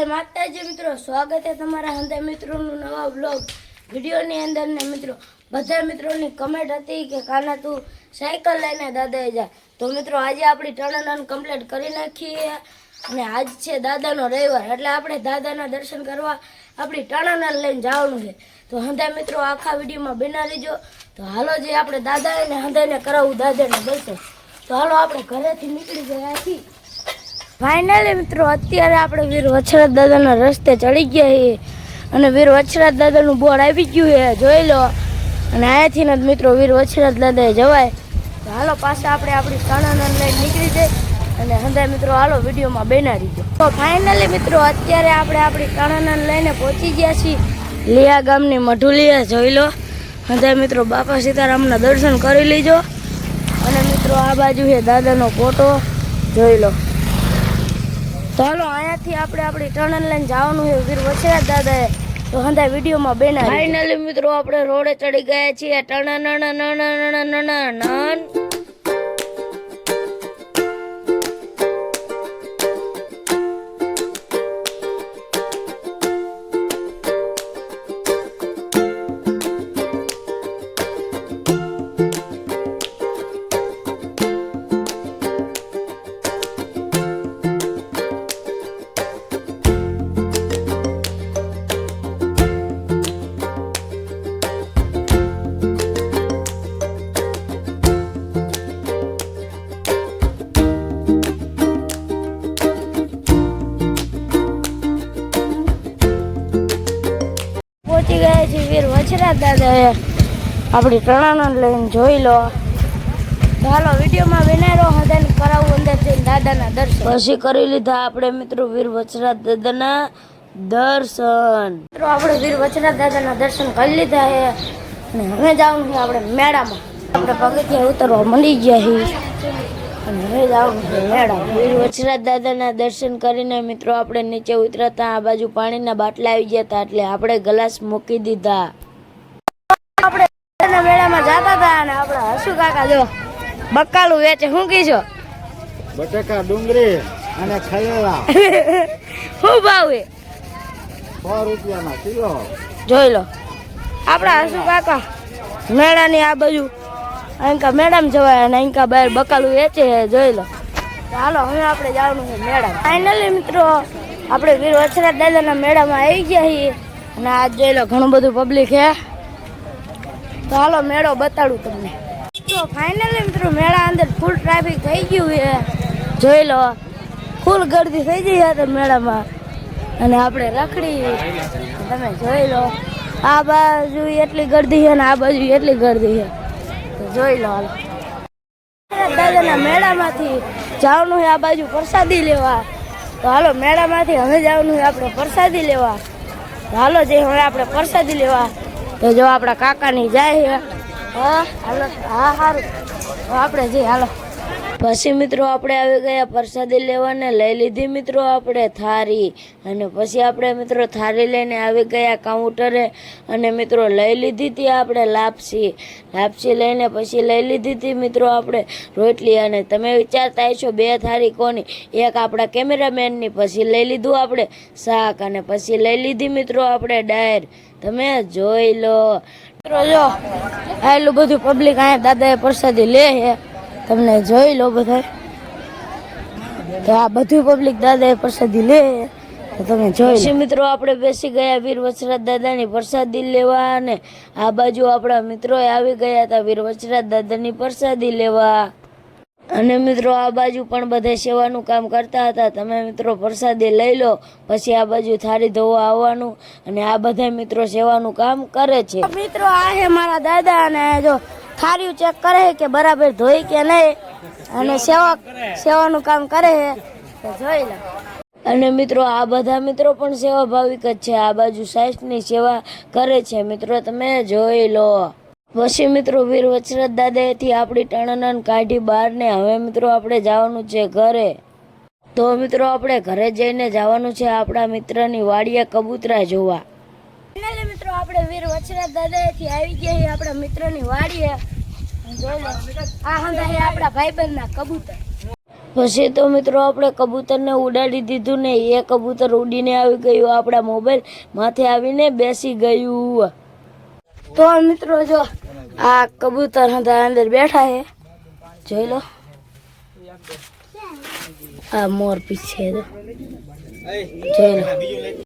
જય માતાજી મિત્રો, સ્વાગત છે તમારા હંધા મિત્રોનું નવા બ્લોગ વિડીયોની અંદર ને મિત્રો બધા મિત્રોની કમેન્ટ હતી કે કાના તું સાયકલ લઈને દાદાએ જા. તો મિત્રો આજે આપણી ટર્ન કમ્પ્લીટ કરી નાખીએ અને આજ છે દાદાનો રવિવાર એટલે આપણે દાદાના દર્શન કરવા આપણી ટર્ન લઈને જવાનું છે. તો હંધા મિત્રો આખા વિડીયોમાં બના રહીજો. તો હાલો જે આપણે દાદાને હંધાને કરાવવું દાદાને દર્શન. તો હાલો આપણે ઘરેથી નીકળી ગયા છીએ. ફાઇનલી મિત્રો અત્યારે આપણે વીર વછરાજ દાદાના રસ્તે ચડી ગયા છીએ અને વીર વછરાજ દાદાનું બોર્ડ આવી ગયું છે, જોઈ લો. અને અહીંયાથી જ મિત્રો વીર વછરાજ દાદાએ જવાય. તો હાલો પાછા આપણે આપણી ટર્ન લઈને નીકળી જાય અને હંધાય મિત્રો હાલો વિડીયોમાં બેનારી દો. તો ફાઇનલી મિત્રો અત્યારે આપણે આપણી ટર્ન લઈને પહોંચી ગયા છીએ લિયા ગામની મઢુલિયા, જોઈ લો. હંધાય મિત્રો બાપા સીતારામના દર્શન કરી લીજો. અને મિત્રો આ બાજુ છે દાદાનો ફોટો, જોઈ લો. તો હાલો અહીંયાથી આપણે આપણી ટર્ન લઈને જવાનું છે વીર વછરાજ દાદાએ. તો હંધાય વિડીયોમાં બેના. ફાઇનલી મિત્રો આપણે રોડે ચડી ગયા છીએ. પહોંચી ગયા છીએ વીર વછરાજ દાદાએ આપણી ટર્ન લઈને, જોઈ લો. તો હાલો વિડીયોમાં વિનારો હદાને કરાવું અંદર જઈને દાદાના દર્શન. પછી કરી લીધા આપણે મિત્રો વીર વછરાજ દાદાના દર્શન. મિત્રો આપણે વીર વછરાજ દાદાના દર્શન કરી લીધા છે અને હવે જવાનું છે આપણે મેળામાં. આપણે પગથિયા ઉતરવા મળી ગયા છીએ અને હવે જવાનું છે મેળામાં. વીર વછરાજ દાદાના દર્શન કરીને મિત્રો આપણે નીચે ઉતરતા આ બાજુ પાણીના બાટલા આવી ગયા હતા એટલે આપણે ગ્લાસ મૂકી દીધા. આપણે મેળામાં જતા હતા અને આપણા હસુ કાકા જો બકાલું વેચે. શું કીધો? બટાકા, ડુંગળી અને ખરેલા. શું ભાવ છે? 100 રૂપિયાના કિલો. જોઈ લો આપણા હસુ કાકા મેળાની આ બાજુ અહીંકા મેળામાં જવાય અને અહીંકા બહાર બકાલું વેચે, જોઈ લો. ચાલો હવે આપણે જવાનું છે મેળામાં. ફાઇનલી મિત્રો આપણે વીર વછરાજ દાદાના મેળામાં આવી ગયા છીએ અને આજ જોઈ લો ઘણું બધું પબ્લિક છે. તો હાલો મેળો બતાડું તમને. તો ફાઇનલી મિત્રો મેળા અંદર ફૂલ ટ્રાફિક થઈ ગયું છે, જોઈ લો. ફૂલ ગરદી થઈ ગઈ છે મેળામાં અને આપણે રખડી તમે જોઈ લો. આ બાજુ એટલી ગરદી છે ને આ બાજુ એટલી ગરદી છે, તો જોઈ લો. હાલો દાદાના મેળામાંથી જવાનું છે આ બાજુ પ્રસાદી લેવા. તો હાલો મેળામાંથી હવે જવાનું છે આપણે પ્રસાદી લેવા. તો હાલો જે હવે આપણે પ્રસાદી લેવા. તો જો આપણા કાકાની જાય છે. હા હાલો, હા સારું. તો આપણે જઈએ હાલો. પછી મિત્રો આપણે આવી ગયા પ્રસાદી લેવાને. લઈ લીધી મિત્રો આપણે થાળી અને પછી આપણે મિત્રો થાળી લઈને આવી ગયા કાઉન્ટરે અને મિત્રો લઈ લીધી હતી આપણે લાપસી લઈને પછી લઈ લીધી હતી મિત્રો આપણે રોટલી. અને તમે વિચારતા છો બે થાળી કોની? એક આપણા કેમેરામેનની. પછી લઈ લીધું આપણે શાક અને પછી લઈ લીધી મિત્રો આપણે ડાયર. તમે જોઈ લો મિત્રો. જો આટલું બધું પબ્લિક અહીંયા દાદાએ પ્રસાદી લે છે, તમને જોઈ લો બધા. તો આ બધું પબ્લિક દાદાએ પ્રસાદી લે તો તમે જોઈ. મિત્રો આપણે બેસી ગયા વીર વછરાજ દાદાની પ્રસાદી લેવા અને આ બાજુ આપણા મિત્રો આવી ગયા હતા વીર વછરાજ દાદાની પ્રસાદી લેવા. અને મિત્રો આ બાજુ પણ બધા સેવાનું કામ કરતા હતા. તમે મિત્રો પ્રસાદી લઈ લો પછી આ બાજુ થાળી ધોવા આવવાનું અને આ બધા મિત્રો સેવાનું કામ કરે છે. મિત્રો આ છે મારા દાદા અને જો થાળીઓ ચેક કરે છે કે બરાબર ધોઈ કે નહીં અને સેવાનું કામ કરે છે, તો જોઈ લો. અને મિત્રો આ બધા મિત્રો પણ સેવા ભાવિક જ છે. આ બાજુ સાસની સેવા કરે છે મિત્રો, તમે જોઈ લો. પછી મિત્રો વીર વછરાજ દાદાએથી આપણી ટર્ન કાઢી બહાર ને હવે મિત્રો આપણે જવાનું છે ઘરે. તો મિત્રો આપણે ઘરે જઈને જવાનું છે આપણા મિત્રની વાડીએ કબૂતરા જોવા. મિત્રો આપણે વીર વછરાજ દાદાએથી આવી ગયા છીએ આપણા મિત્રની વાડીએ. જોઈ લો આ હંધા આપણા ભાઈબંધના કબૂતર. પછી તો મિત્રો આપણે કબૂતરને ઉડાડી દીધું ને એ કબૂતર ઉડીને આવી ગયું આપણા મોબાઈલ માથે આવીને બેસી ગયું. તો મિત્રો જો આ કબૂતર હતા અંદર બેઠા છે, જોઈ લો. આ મોર પીછે જોઈ લો.